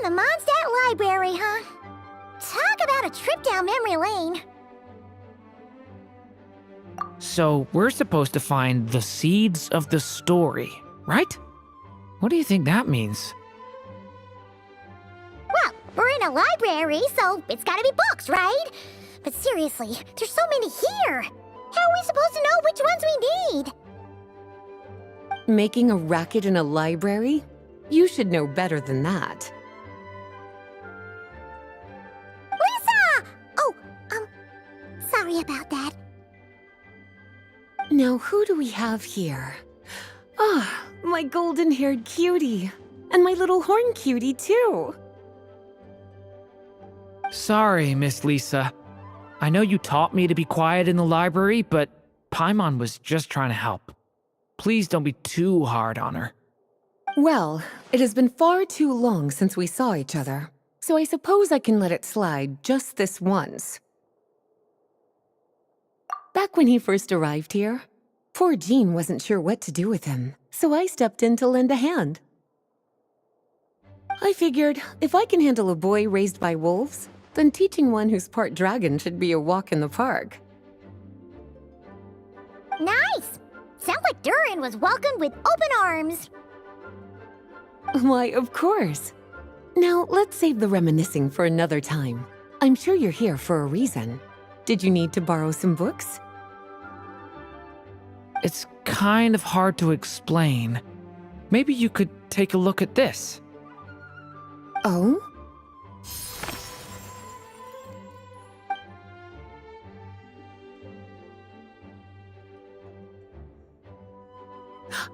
the Mondstadt library, huh? Talk about a trip down memory lane. So we're supposed to find the seeds of the story, right? What do you think that means? Well, we're in a library, so it's gotta be books, right? But seriously, there's so many here. How are we supposed to know which ones we need? Making a racket in a library? You should know better than that. Lisa! Oh, sorry about that. Now, who do we have here? Ah, my golden-haired cutie. And my little horn cutie, too. Sorry, Miss Lisa. I know you taught me to be quiet in the library, but Paimon was just trying to help. Please don't be too hard on her. Well, it has been far too long since we saw each other, so I suppose I can let it slide just this once. Back when he first arrived here, poor Jean wasn't sure what to do with him, so I stepped in to lend a hand. I figured, if I can handle a boy raised by wolves, then teaching one who's part dragon should be a walk in the park. Nice! Sounds like Durin was welcomed with open arms. Why, of course. Now, let's save the reminiscing for another time. I'm sure you're here for a reason. Did you need to borrow some books? It's kind of hard to explain. Maybe you could take a look at this. Oh?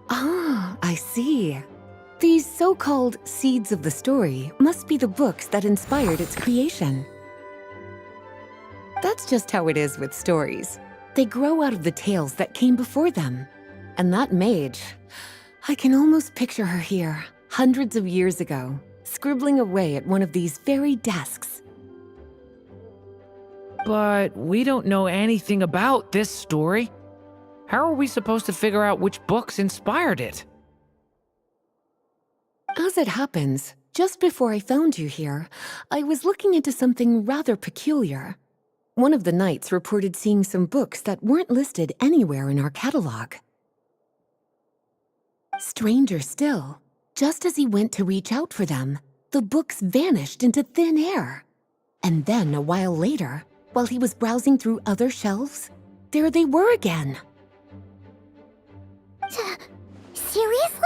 Ah, I see. These so-called seeds of the story must be the books that inspired its creation. That's just how it is with stories. They grow out of the tales that came before them. And that mage, I can almost picture her here, hundreds of years ago, scribbling away at one of these very desks. But we don't know anything about this story. How are we supposed to figure out which books inspired it? As it happens, just before I found you here, I was looking into something rather peculiar. One of the knights reported seeing some books that weren't listed anywhere in our catalog. Stranger still, just as he went to reach out for them, the books vanished into thin air. And then, a while later, while he was browsing through other shelves, there they were again. Seriously?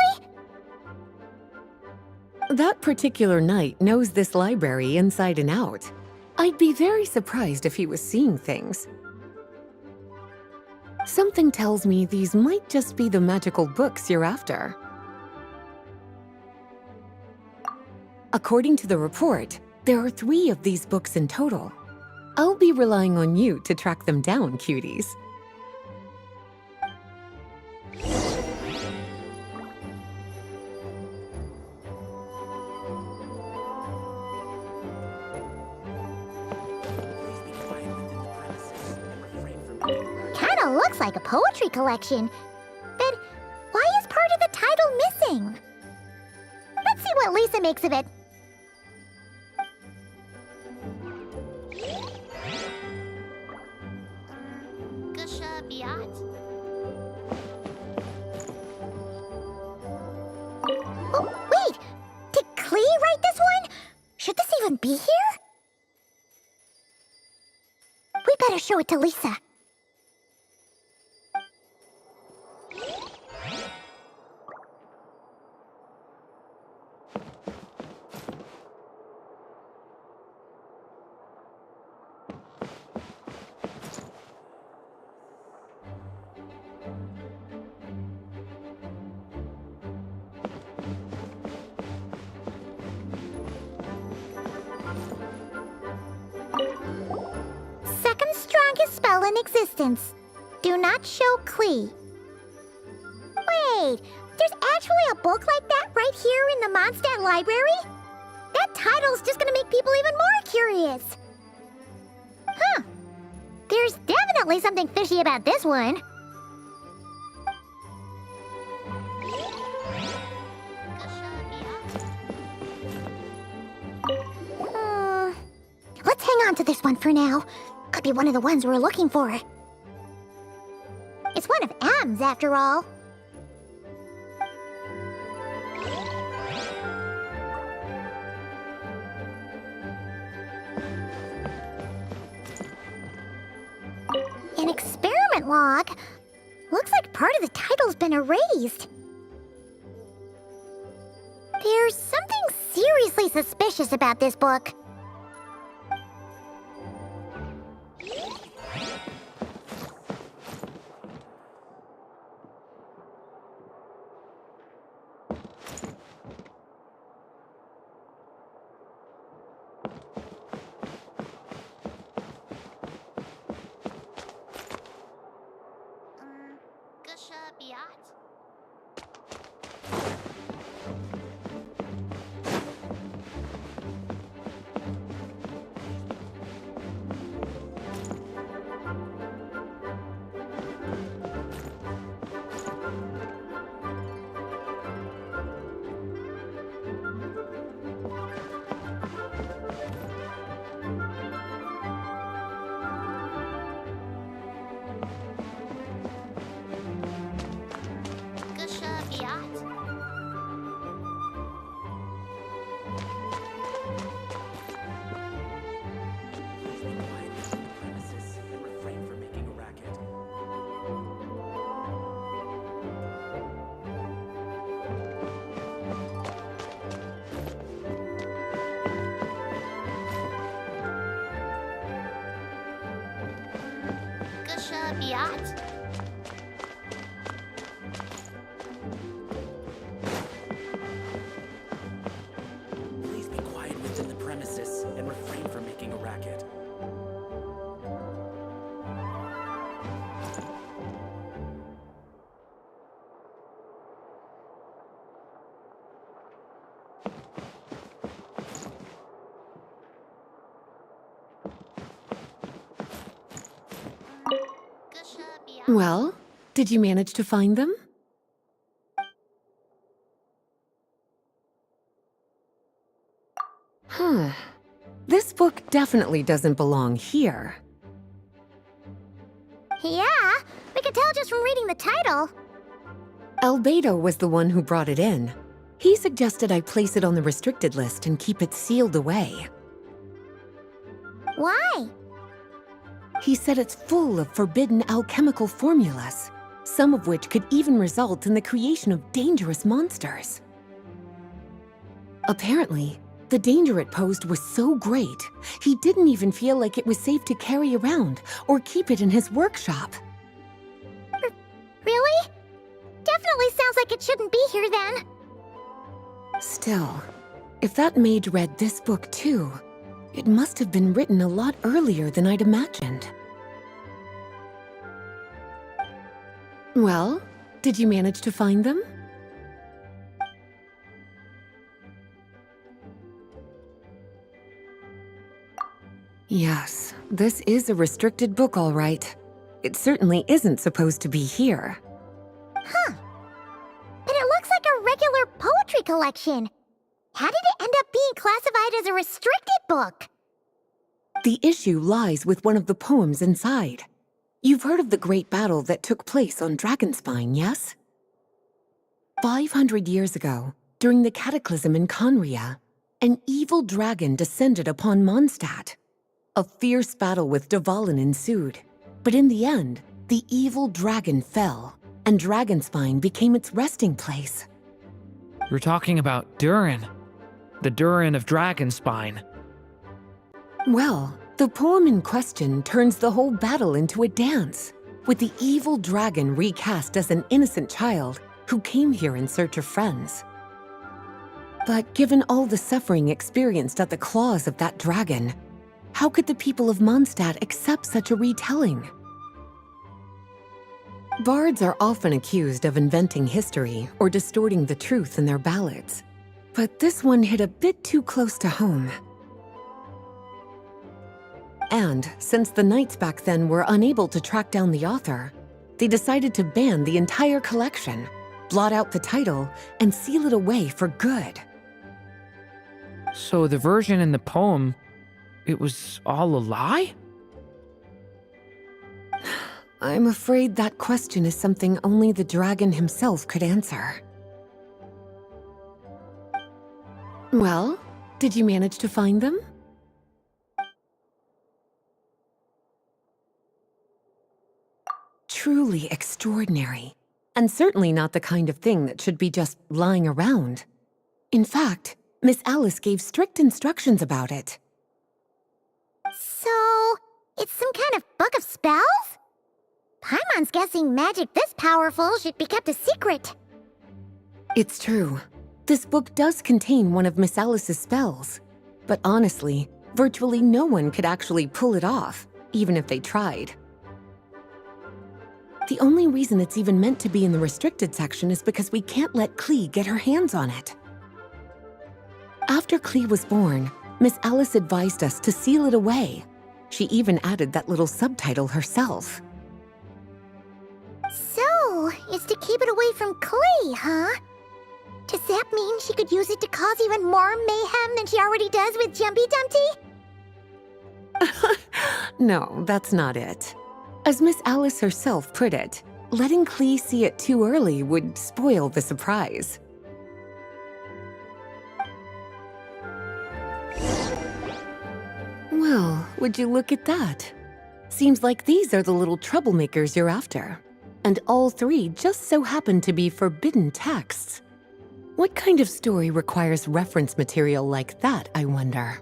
That particular knight knows this library inside and out. I'd be very surprised if he was seeing things. Something tells me these might just be the magical books you're after. According to the report, there are 3 of these books in total. I'll be relying on you to track them down, cuties. Kinda looks like a poetry collection. But why is part of the title missing? Let's see what Lisa makes of it. Oh, wait! Did Klee write this one? Should this even be here? We better show it to Lisa. Second strongest spell in existence. Do not show Klee. Wait, there's actually a book like that right here in the Mondstadt library? That title's just gonna make people even more curious. Huh. There's definitely something fishy about this one. to this one for now. Could be one of the ones we're looking for. It's one of M's, after all. An experiment log. Looks like part of the title's been erased. There's something seriously suspicious about this book. Please be quiet within the premises and refrain from making a racket. Well, did you manage to find them? This book definitely doesn't belong here. Yeah, we can tell just from reading the title. Rubedo was the one who brought it in. He suggested I place it on the restricted list and keep it sealed away. Why? He said it's full of forbidden alchemical formulas, some of which could even result in the creation of dangerous monsters. Apparently, the danger it posed was so great, he didn't even feel like it was safe to carry around or keep it in his workshop. Really? Definitely sounds like it shouldn't be here then. Still, if that mage read this book too, it must have been written a lot earlier than I'd imagined. Well, did you manage to find them? Yes, this is a restricted book, all right. It certainly isn't supposed to be here. Huh. But it looks like a regular poetry collection. How did it end up being classified as a restricted book? The issue lies with one of the poems inside. You've heard of the great battle that took place on Dragonspine, yes? 500 years ago, during the cataclysm in Conria, an evil dragon descended upon Mondstadt. A fierce battle with Dvalin ensued, but in the end, the evil dragon fell, and Dragonspine became its resting place. You're talking about Durin, the Durin of Dragonspine. Well, the poem in question turns the whole battle into a dance, with the evil dragon recast as an innocent child who came here in search of friends. But given all the suffering experienced at the claws of that dragon, how could the people of Mondstadt accept such a retelling? Bards are often accused of inventing history or distorting the truth in their ballads, but this one hit a bit too close to home. And since the knights back then were unable to track down the author, they decided to ban the entire collection, blot out the title, and seal it away for good. So the version in the poem it was all a lie? I'm afraid that question is something only the dragon himself could answer. Well, did you manage to find them? Truly extraordinary, and certainly not the kind of thing that should be just lying around. In fact, Miss Alice gave strict instructions about it. So, it's some kind of book of spells? Paimon's guessing magic this powerful should be kept a secret. It's true. This book does contain one of Miss Alice's spells. But honestly, virtually no one could actually pull it off, even if they tried. The only reason it's even meant to be in the restricted section is because we can't let Klee get her hands on it. After Klee was born, Miss Alice advised us to seal it away. She even added that little subtitle herself. So, it's to keep it away from Klee, huh? Does that mean she could use it to cause even more mayhem than she already does with Jumpy Dumpty? No, that's not it. As Miss Alice herself put it, letting Klee see it too early would spoil the surprise. Well, would you look at that? Seems like these are the little troublemakers you're after. And all three just so happen to be forbidden texts. What kind of story requires reference material like that, I wonder?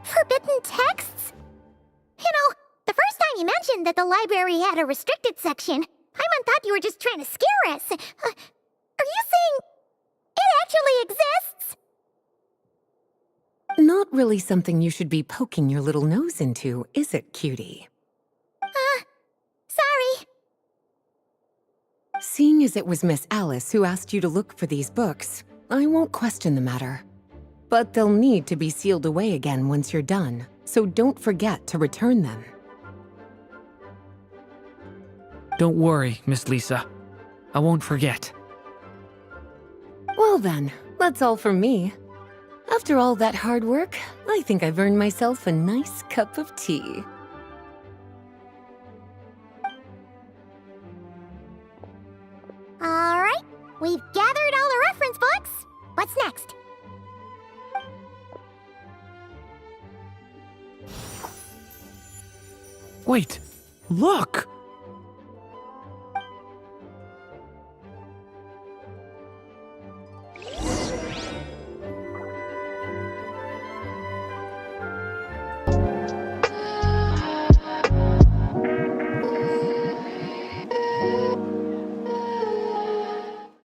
Forbidden texts? You know, the first time you mentioned that the library had a restricted section, Paimon thought you were just trying to scare us. Are you saying it actually exists? Not really something you should be poking your little nose into, is it, cutie? Sorry. Seeing as it was Miss Alice who asked you to look for these books, I won't question the matter. But they'll need to be sealed away again once you're done, so don't forget to return them. Don't worry, Miss Lisa. I won't forget. Well then, that's all from me. After all that hard work, I think I've earned myself a nice cup of tea. All right, we've gathered all the reference books. What's next? Wait, look!